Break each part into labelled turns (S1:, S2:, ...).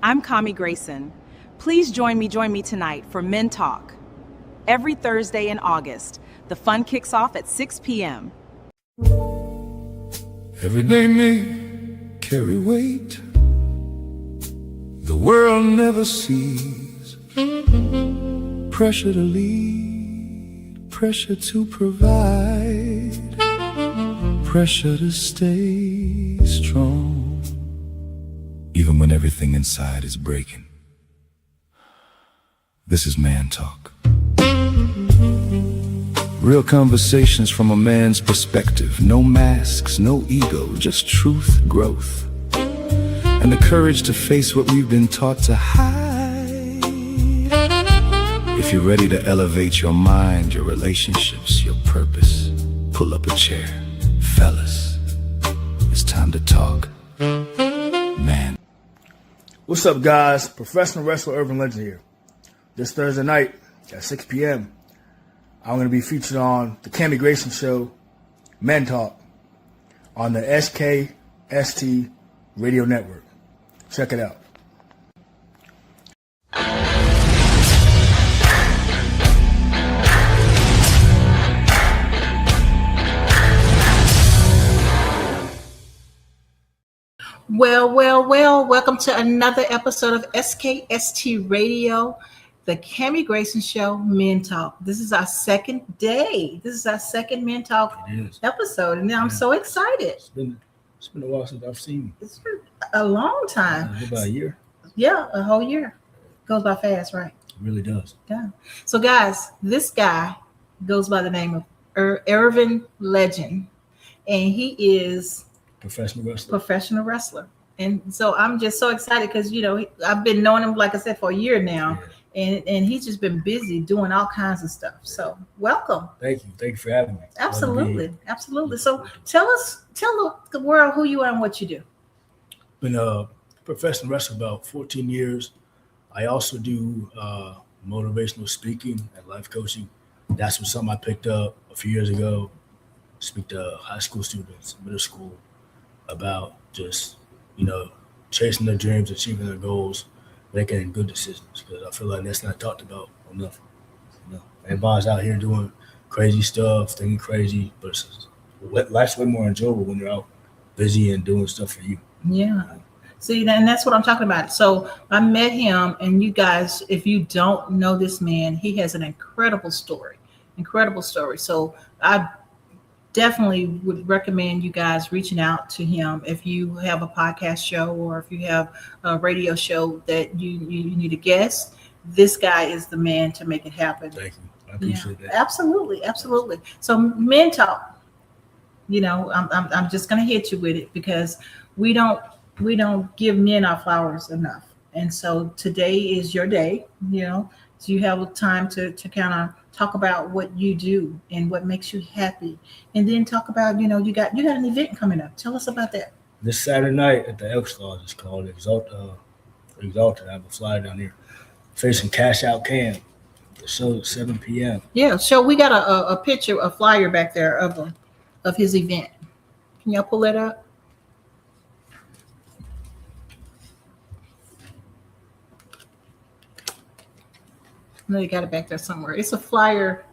S1: I'm Kami Grayson. Please join me tonight for Men Talk. Every Thursday in August, the fun kicks off at 6 p.m.
S2: Everyday me carry weight the world never sees. Pressure to lead, pressure to provide, pressure to stay strong, even when everything inside is breaking. This is Man Talk. Real conversations from a man's perspective. No masks, no ego, just truth, growth, and the courage to face what we've been taught to hide. If you're ready to elevate your mind, your relationships, your purpose, pull up a chair. Fellas, it's time to talk. Man.
S3: What's up, guys? Professional wrestler Irvin Legend here. This Thursday night at 6 p.m., I'm going to be featured on the Kami Grayson Show, Men Talk, on the SKST radio network. Check it out.
S4: Well, welcome to another episode of SKST Radio, the Kami Grayson Show, Men Talk. This is our second day. This is our second Men Talk episode, and I'm so excited.
S3: It's been a while since I've seen you.
S4: It's been a long time.
S3: About a year.
S4: Yeah, a whole year. Goes by fast, right?
S3: It really does.
S4: Yeah. So, guys, this guy goes by the name of Irvin Legend, and he is professional wrestler. And so I'm just so excited because, I've been knowing him, like I said, for a year now. Yeah. And he's just been busy doing all kinds of stuff. So welcome.
S3: Thank you for having me.
S4: Absolutely. So tell the world who you are and what you do.
S3: Been a professional wrestler about 14 years. I also do motivational speaking and life coaching. That's something I picked up a few years ago. Speak to high school students, middle school, about just, chasing their dreams, achieving their goals, making good decisions, because I feel like that's not talked about enough. Everybody's out here doing crazy stuff, thinking crazy, but life's way more enjoyable when you're out busy and doing stuff for you. Yeah.
S4: See, and that's what I'm talking about. So I met him, and you guys, if you don't know this man, he has an incredible story. So I definitely would recommend you guys reaching out to him if you have a podcast show or if you have a radio show that you need a guest. This guy is the man to make it happen.
S3: Thank you. I appreciate that.
S4: Absolutely. So Men Talk, I'm just gonna hit you with it because we don't give men our flowers enough. And so today is your day, so you have time to kind of talk about what you do and what makes you happy, and then talk about, you got an event coming up. Tell us about that.
S3: This Saturday night at the Elks Lodge, it's called Exalted. I have a flyer down here facing Cash Out Cam. The show at 7 p.m.
S4: Yeah, so we got a picture, a flyer back there of his event. Can y'all pull that up? No, you got it back there somewhere. It's a flyer.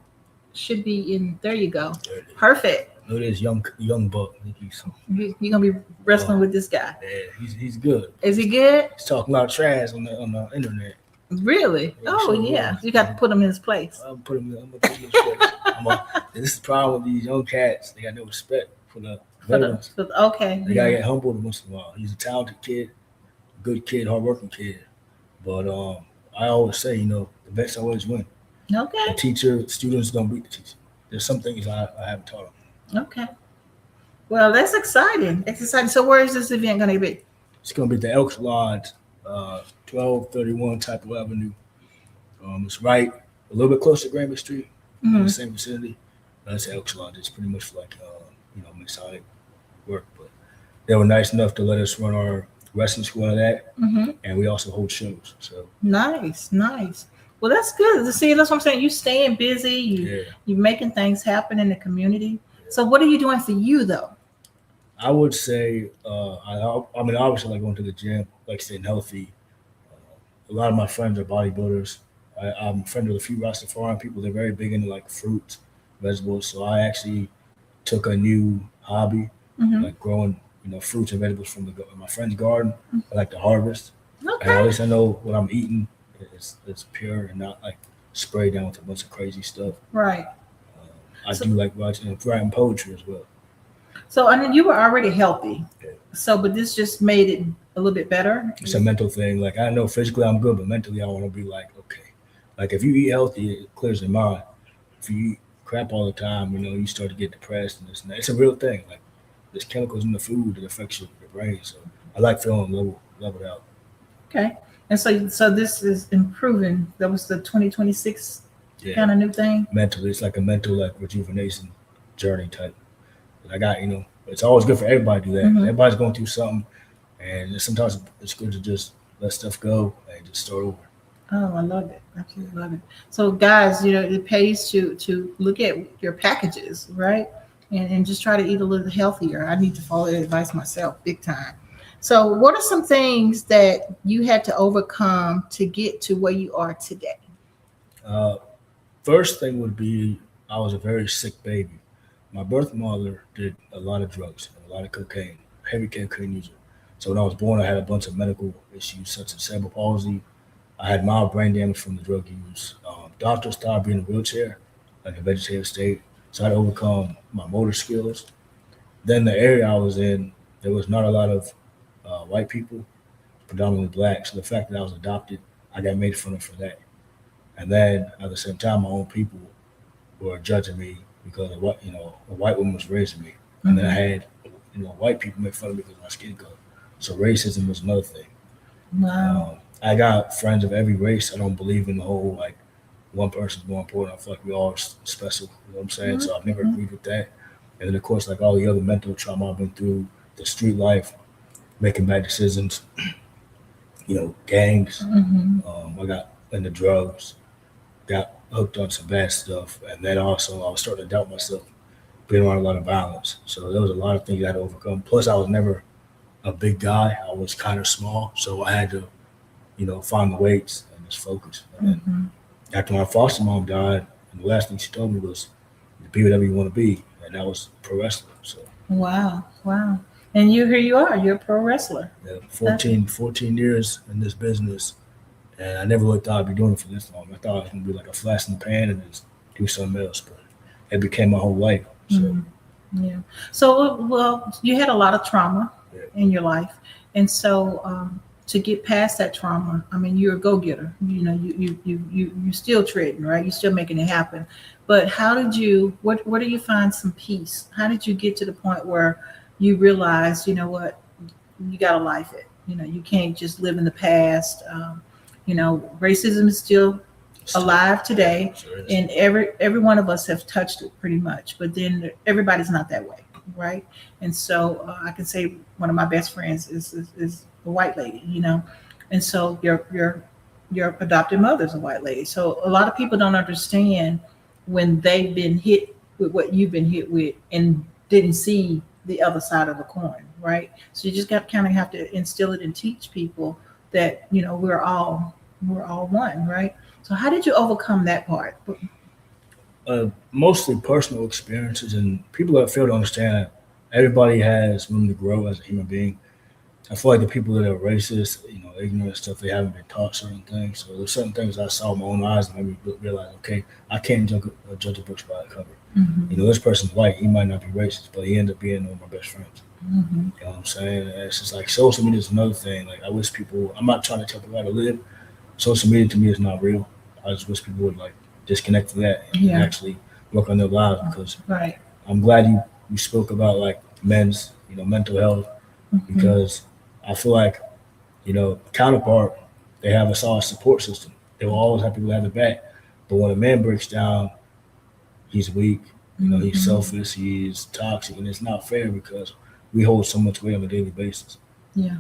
S4: Should be in. There you go. Perfect.
S3: No, it is young buck.
S4: You're gonna be wrestling with this guy.
S3: Yeah, he's good.
S4: Is he good?
S3: He's talking about trash on the internet.
S4: Really? Yeah, yeah. You got to put him in his place.
S3: I'm gonna put him in his place. This is the problem with these young cats. They got no respect for the veterans.
S4: Okay.
S3: They gotta get humbled once in a while. He's a talented kid, good kid, hardworking kid. But I always say, the vets always win.
S4: Okay.
S3: The teacher, students don't beat the teacher. There's some things I haven't taught them.
S4: Okay. Well, that's exciting. So where is this event going to be?
S3: It's going to be at the Elks Lodge, 1231 Typo Avenue. It's right a little bit closer to Granby Street, in the same vicinity. That's Elks Lodge. It's pretty much like, Masonic work. But they were nice enough to let us run our wrestling school out of that, and we also hold shows. So
S4: nice. Well, that's good. See, that's what I'm saying. You staying busy. You're making things happen in the community. Yeah. So, what are you doing for you, though?
S3: I would say, obviously, like going to the gym, like staying healthy, a lot of my friends are bodybuilders. I'm a friend of a few Rastafarian people. They're very big into like fruits, vegetables. So I actually took a new hobby,
S4: Hmm.
S3: like growing, fruits and vegetables from my friend's garden. I like to harvest, and at
S4: Okay.
S3: least I know what I'm eating. It's pure and not like sprayed down with a bunch of crazy stuff.
S4: Right.
S3: I
S4: So,
S3: do like writing poetry as well.
S4: so I mean, you were already healthy.
S3: Yeah.
S4: So, but this just made it a little bit better.
S3: It's a mental thing. Like I know physically I'm good, but mentally I want to be like, okay. Like if you eat healthy, it clears your mind. If you eat crap all the time, you start to get depressed and this and that. It's a real thing. Like there's chemicals in the food that affects your brain. So I like feeling leveled out.
S4: Okay. And so this is improving. That was the 2026
S3: Yeah.
S4: kind of new thing.
S3: Mentally, it's like a mental like rejuvenation journey type. But I got, it's always good for everybody to do that.
S4: Mhm.
S3: Everybody's going through something, and sometimes it's good to just let stuff go and just start over.
S4: Oh, I love it. Absolutely love it. So guys, it pays to look at your packages, right? And just try to eat a little healthier. I need to follow that advice myself, big time. So what are some things that you had to overcome to get to where you are today?
S3: Uh, First thing would be I was a very sick baby. My birth mother did a lot of drugs, a lot of cocaine, heavy cocaine user. So when I was born, I had a bunch of medical issues such as cerebral palsy. I had mild brain damage from the drug use. Doctors thought I'd be in a wheelchair, like a vegetative state. So I had to overcome my motor skills. Then the area I was in, there was not a lot of white people, predominantly black. So the fact that I was adopted, I got made fun of for that. And then at the same time, my own people were judging me because of what a white woman was raising me, and then I had white people make fun of me because of my skin color. So racism was another thing.
S4: Wow.
S3: I got friends of every race. I don't believe in the whole like one person's more important. I feel like we all are special. You know what I'm saying? So I've never agreed with that. And then of course, like all the other mental trauma I've been through, the street life, making bad decisions, gangs.
S4: Hmm.
S3: I got into drugs, got hooked on some bad stuff, and then also I was starting to doubt myself, being around a lot of violence. So there was a lot of things I had to overcome. Plus, I was never a big guy. I was kind of small, so I had to, find the weights and just focus. And
S4: Hmm.
S3: after my foster mom died, and the last thing she told me was, "Be whatever you want to be," and that was pro wrestling. So
S4: Wow. Wow. And here you are. You're a pro wrestler.
S3: 14 years in this business, and I never really thought I'd be doing it for this long. I thought I was gonna be like a flash in the pan and just do something else, but it became my whole life. So
S4: Mhm. Yeah. So, well, you had a lot of trauma
S3: Yeah.
S4: in your life, and so to get past that trauma, I mean, you're a go-getter. You still trading, right? You're still making it happen. But how did you? Where do you find some peace? How did you get to the point where you realized, what, you gotta life it. You can't just live in the past. Racism is still alive today,
S3: Sure is.
S4: and every one of us have touched it pretty much, but then everybody's not that way, right? And so I can say one of my best friends is a white lady, and so your adopted mother's a white lady. So a lot of people don't understand when they've been hit with what you've been hit with and didn't see the other side of the coin, right? So you just kind of have to instill it and teach people that we're all one, right? So how did you overcome that part?
S3: Mostly personal experiences, and people that fail to understand that everybody has room to grow as a human being. I feel like the people that are racist, ignorant stuff, they haven't been taught certain things. So there's certain things I saw with my own eyes and made me realize, okay, I can't judge a book by the cover.
S4: Mhm.
S3: This person's white, he might not be racist, but he ended up being one of my best friends.
S4: Mhm.
S3: You know what I'm saying? And it's just like social media is another thing. Like I wish people, I'm not trying to tell people how to live. Social media to me is not real. I just wish people would like disconnect from that and
S4: Yeah.
S3: actually work on their lives, because
S4: Right.
S3: I'm glad you spoke about like men's, mental health,
S4: Mhm.
S3: because I feel like, counterpart, they have a solid support system. They will always have people that have their back. But when a man breaks down, he's weak, he's
S4: Mhm.
S3: selfish, he's toxic, and it's not fair because we hold so much weight on a daily basis.
S4: Yeah.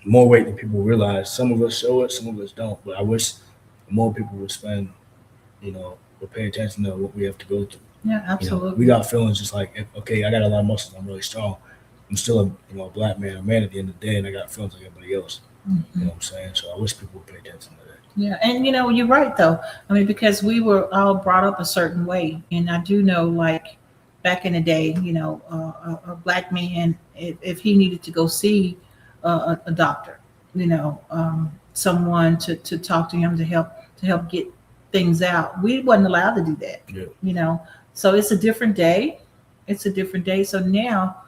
S3: More weight than people realize. Some of us show it, some of us don't. But I wish more people would spend, would pay attention to what we have to go through.
S4: Yeah. Absolutely.
S3: We got feelings just like, okay, I got a lot of muscles, I'm really strong. I'm still a black man, a man at the end of the day, and I got feelings like everybody else. You know what I'm saying? So I wish people would pay attention to that.
S4: Yeah, and you're right though. I mean, because we were all brought up a certain way, and I do know, like back in the day, a black man, if he needed to go see a doctor, someone to talk to him to help get things out, we wasn't allowed to do that.
S3: Yeah.
S4: So it's a different day. It's a different day. So now,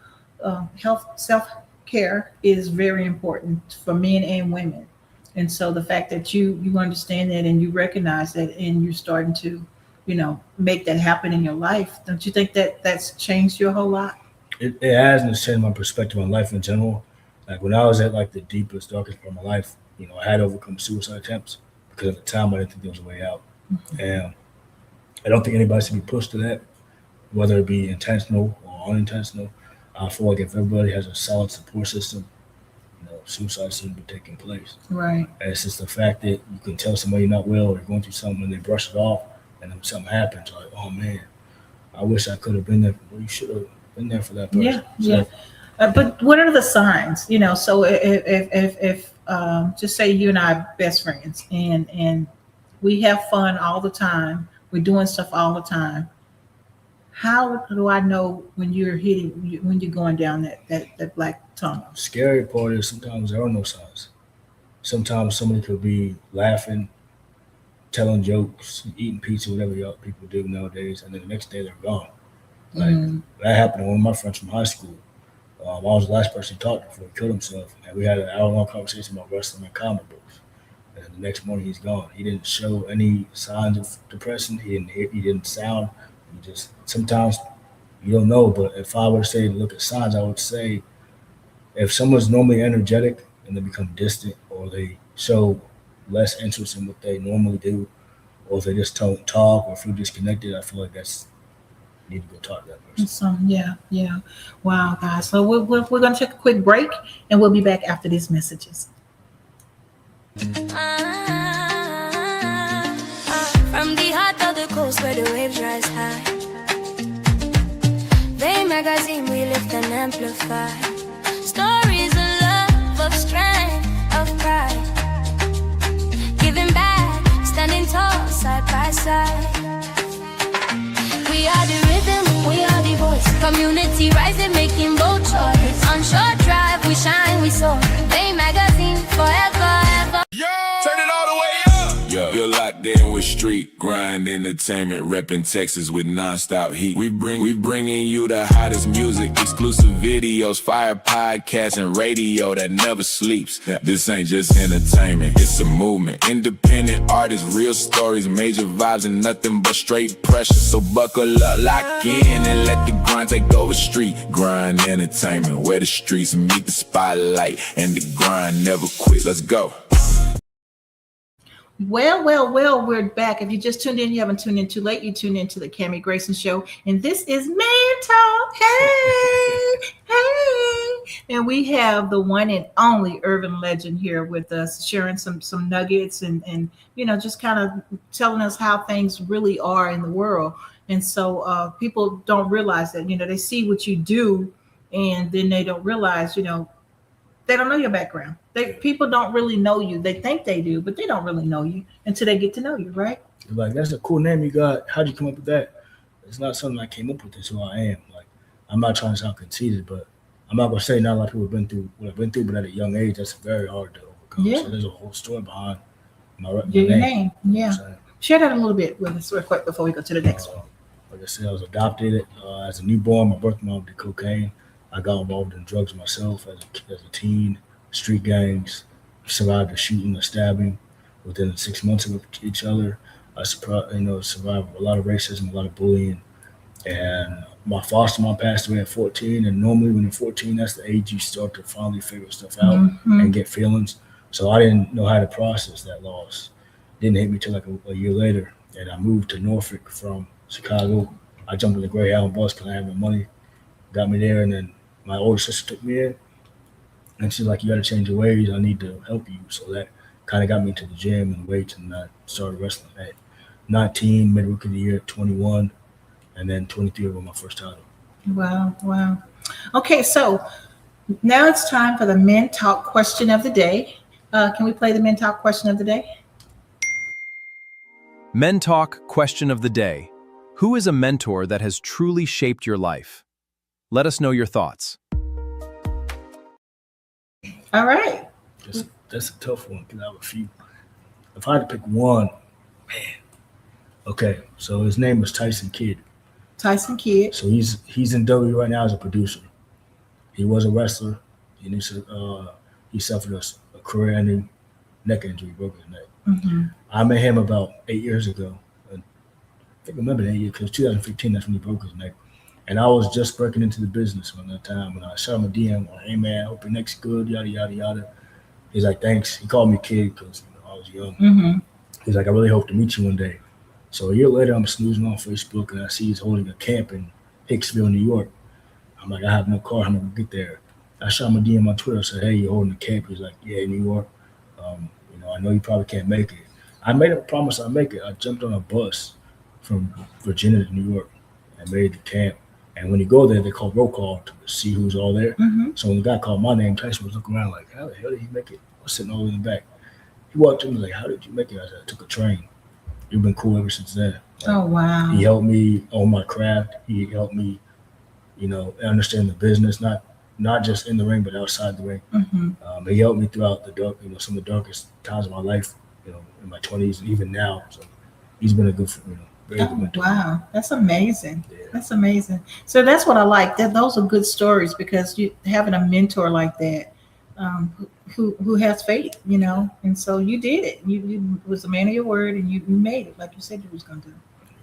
S4: health self care is very important for men and women. And so the fact that you understand that and you recognize that and you're starting to, make that happen in your life, don't you think that that's changed your whole lot?
S3: It has, and it's changed my perspective on life in general. Like when I was at like the deepest, darkest part of my life, I had overcome suicide attempts because at the time I didn't think there was a way out. And I don't think anybody should be pushed to that, whether it be intentional or unintentional. I feel like if everybody has a solid support system, suicide shouldn't be taking place.
S4: Right.
S3: And it's just the fact that you can tell somebody you're not well or you're going through something and they brush it off, and then something happens, like, oh man, I wish I could have been there. Well, you should have been there for that person.
S4: Yeah, yeah. But what are the signs? So if just say you and I are best friends and we have fun all the time, we're doing stuff all the time. How do I know when you're going down that black tunnel?
S3: Scary part is sometimes there are no signs. Sometimes somebody could be laughing, telling jokes, eating pizza, whatever y'all people do nowadays, and then the next day they're gone. Like that happened to one of my friends from high school. I was the last person he talked to before he killed himself, and we had an hour-long conversation about wrestling and comic books. And the next morning he's gone. He didn't show any signs of depression. He didn't sound. He just sometimes you don't know. But if I were to say look at signs, I would say if someone's normally energetic and they become distant, or they show less interest in what they normally do, or if they just don't talk or feel disconnected, I feel like that's need to go talk to that person.
S4: Yeah. Wow, guys. So we're going to take a quick break, and we'll be back after these messages.
S5: From the heart of the coast where the waves rise high, Bay magazine we lift and amplify stories of love, of strength, of pride, giving back, standing tall side by side. We are the rhythm, we are the voice, community rising, making bold choice. On short drive we shine, we soar, Bay magazine forever, ever.
S6: Turn it all the way up. Yo, you're locked in with street grind entertainment, repping Texas with non-stop heat. We bringing you the hottest music, exclusive videos, fire podcasts, and radio that never sleeps. This ain't just entertainment, it's a movement. Independent artists, real stories, major vibes, and nothing but straight pressure. So buckle up, lock in, and let the grind take over. Street grind entertainment, where the streets meet the spotlight, and the grind never quits. Let's go.
S4: Well, we're back. If you just tuned in, you haven't tuned in too late. You tuned into the Kami Grayson Show, and this is Man Talk. Hey, and we have the one and only Irvin Legend here with us, sharing some nuggets and just kind of telling us how things really are in the world. And so people don't realize that, they see what you do, and then they don't realize, they don't know your background. People don't really know you. They think they do, but they don't really know you until they get to know you, right?
S3: Like, that's a cool name you got. How'd you come up with that? It's not something I came up with. It's who I am. Like, I'm not trying to sound conceited, but I'm not gonna say not a lot of people have been through what I've been through, but at a young age, that's very hard to overcome.
S4: Yeah.
S3: So there's a whole story behind my
S4: name. Yeah. Share that a little bit with us real quick before we go to the next one.
S3: Like I said, I was adopted as a newborn. My birth mom did cocaine. I got involved in drugs myself as a teen, street gangs, survived a shooting, a stabbing within 6 months of each other. I survived a lot of racism, a lot of bullying. And my foster mom passed away at 14. And normally when you're 14, that's the age you start to finally figure stuff out and get feelings. So I didn't know how to process that loss. Didn't hit me till like a year later. And I moved to Norfolk from Chicago. I jumped on the Greyhound bus because I had no money. Got me there, and then my older sister took me in. And she's like, you got to change your ways. I need to help you. So that kind of got me into the gym and weights, and I started wrestling at 19, mid-rookie of the year at 21, and then 23 with my first title.
S4: Wow. Okay, so now it's time for the Men Talk question of the day. Can we play the Men Talk question of the day?
S7: Men Talk question of the day. Who is a mentor that has truly shaped your life? Let us know your thoughts.
S4: All right.
S3: That's a tough one because I have a few. If I had to pick one, man. Okay, so his name is Tyson Kidd.
S4: Tyson Kidd.
S3: So he's in W right now as a producer. He was a wrestler. He suffered a career-ending neck injury, broke his neck.
S4: Mm-hmm.
S3: I met him about 8 years ago. And I think I remember that year because 2015, that's when he broke his neck. And I was just breaking into the business around that time. And I shot him a DM, like, hey, man, hope your neck's good, yada, yada, yada. He's like, thanks. He called me kid because I was young.
S4: Mm-hmm.
S3: He's like, I really hope to meet you one day. So a year later, I'm snoozing on Facebook, and I see he's holding a camp in Hicksville, New York. I'm like, I have no car. How am I going to get there? I shot him a DM on Twitter. I said, hey, you're holding a camp? He's like, yeah, New York. I know you probably can't make it. I made him a promise I'd make it. I jumped on a bus from Virginia to New York and made the camp. And when you go there, they call roll call to see who's all there.
S4: Mm-hmm.
S3: So when the guy called my name, Tyson was looking around like, how the hell did he make it? I was sitting all in the back. He walked in and was like, how did you make it? I said, I took a train. You've been cool ever since then. Like,
S4: Oh, wow.
S3: he helped me own my craft. He helped me, understand the business, not just in the ring, but outside the ring.
S4: Mm-hmm.
S3: He helped me throughout the dark, some of the darkest times of my life, in my 20s and even now. So he's been a good, very good mentor.
S4: Wow, that's amazing.
S3: Yeah.
S4: That's amazing. So that's what I like. Those are good stories because you having a mentor like that, who has faith, and so you did it. You was a man of your word, and you made it like you said you was going to do.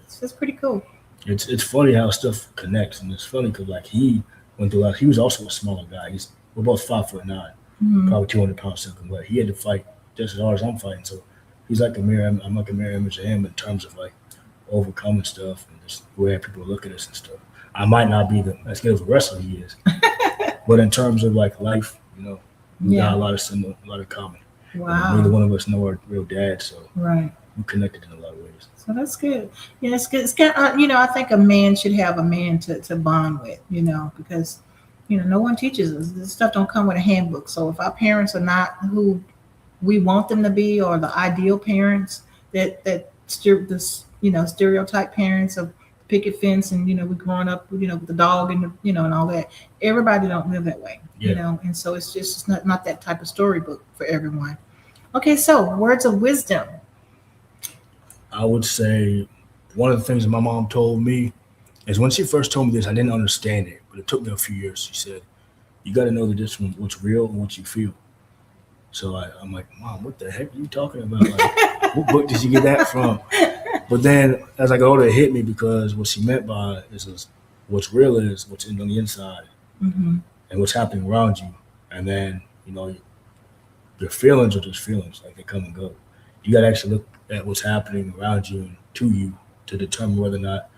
S4: So that's pretty cool.
S3: It's funny how stuff connects, and it's funny because he went through a lot. He was also a smaller guy. We're both 5'9",
S4: Mm-hmm.
S3: probably 200 pounds soaking wet. He had to fight just as hard as I'm fighting. So he's like a mirror. I'm like a mirror image of him in terms of like overcoming stuff and just the way people look at us and stuff. I might not be as good of a wrestler he is, but in terms of like life, we got a lot of common.
S4: Wow.
S3: Neither one of us know our real dad, so
S4: Right.
S3: we're connected in a lot of ways.
S4: So that's good. Yeah, it's good. It's kind of, I think a man should have a man to bond with, because, no one teaches us. This stuff don't come with a handbook. So if our parents are not who we want them to be, or the ideal parents stereotype parents of picket fence and, we growing up, with the dog and, and all that. Everybody don't live that way, and so it's just not that type of storybook for everyone. Okay, so words of wisdom.
S3: I would say one of the things that my mom told me is when she first told me this, I didn't understand it, but it took me a few years. She said, you got to know the difference between what's real and what you feel. So I'm like, Mom, what the heck are you talking about? Like, what book did you get that from? But then as I got older, it hit me because what she meant by it is what's real is what's on the inside,
S4: Mm-hmm.
S3: and what's happening around you. And then, your feelings are just feelings, like they come and go. You got to actually look at what's happening around you and to you to determine whether or not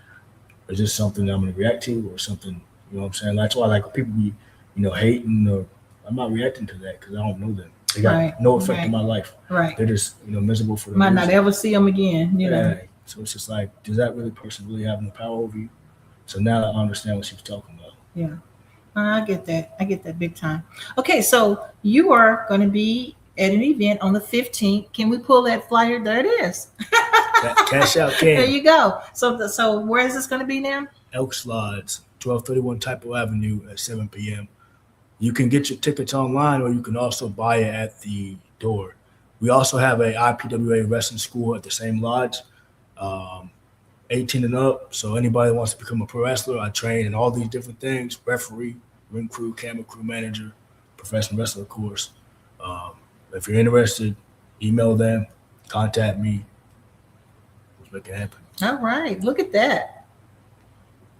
S3: is this something that I'm going to react to or something, you know what I'm saying? That's why like people be, hating, or I'm not reacting to that because I don't know them. They got no effect in my life.
S4: Right.
S3: They're just, miserable for the
S4: Might not ever see them again,
S3: Yeah. So it's just like, does that person really have no power over you? So now I understand what she was talking about.
S4: Yeah. I get that. I get that big time. Okay, so you are going to be at an event on the 15th. Can we pull that flyer? There it is.
S3: Cash out,
S4: There you go. So where is this going to be now?
S3: Elks Lodge, 1231 Typo Avenue at 7 p.m. You can get your tickets online, or you can also buy it at the door. We also have a IPWA wrestling school at the same lodge, 18 and up. So anybody that wants to become a pro wrestler, I train in all these different things: referee, ring crew, camera crew manager, professional wrestler, of course. If you're interested, email them, contact me. Let's make it happen.
S4: All right. Look at that.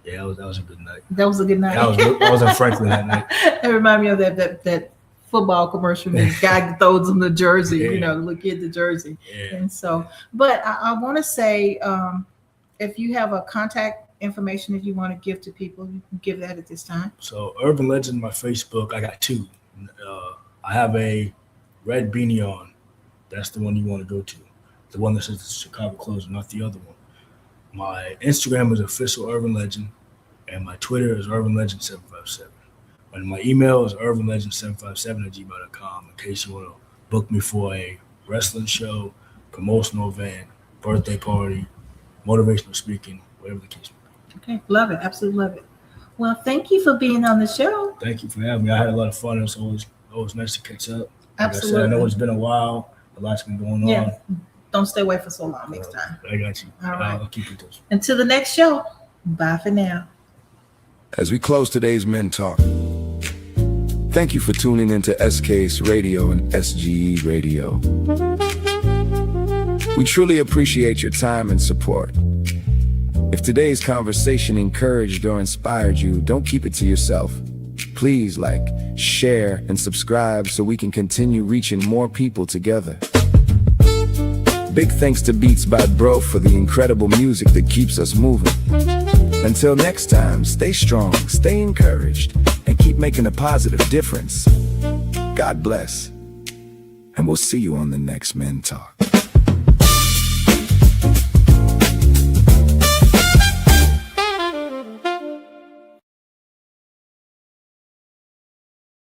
S3: Yeah, that was a good night.
S4: That was a good night.
S3: I was in Franklin that night.
S4: It reminded me of that football commercial. The guy throws them the jersey, the little kid the jersey.
S3: Yeah.
S4: And so, but I want to say, if you have a contact information that you want to give to people, you can give that at this time.
S3: So Irvin Legend, my Facebook, I got two. I have a red beanie on. That's the one you want to go to. The one that says the Chicago closer, not the other one. My Instagram is official Irvin Legend, and my Twitter is Irvin Legend 757. And my email is irvinlegend757@gmail.com in case you want to book me for a wrestling show, promotional event, birthday party, motivational speaking, whatever the case may be.
S4: Okay, love it. Absolutely love it. Well, thank you for being on the show.
S3: Thank you for having me. I had a lot of fun. It's always nice to catch up. Like
S4: Absolutely.
S3: I said, I know it's been a while. A lot's been going on.
S4: Yeah. Don't stay away for so long next time.
S3: I got you.
S4: All right.
S3: I'll keep you touch.
S4: Until the next show. Bye for now.
S2: As we close today's Men Talk, thank you for tuning into SKST Radio and SGE Radio. We truly appreciate your time and support. If today's conversation encouraged or inspired you, don't keep it to yourself. Please like, share, and subscribe so we can continue reaching more people together. Big thanks to Beats by Bro for the incredible music that keeps us moving. Until next time, stay strong, stay encouraged, and keep making a positive difference. God bless. And we'll see you on the next Men Talk.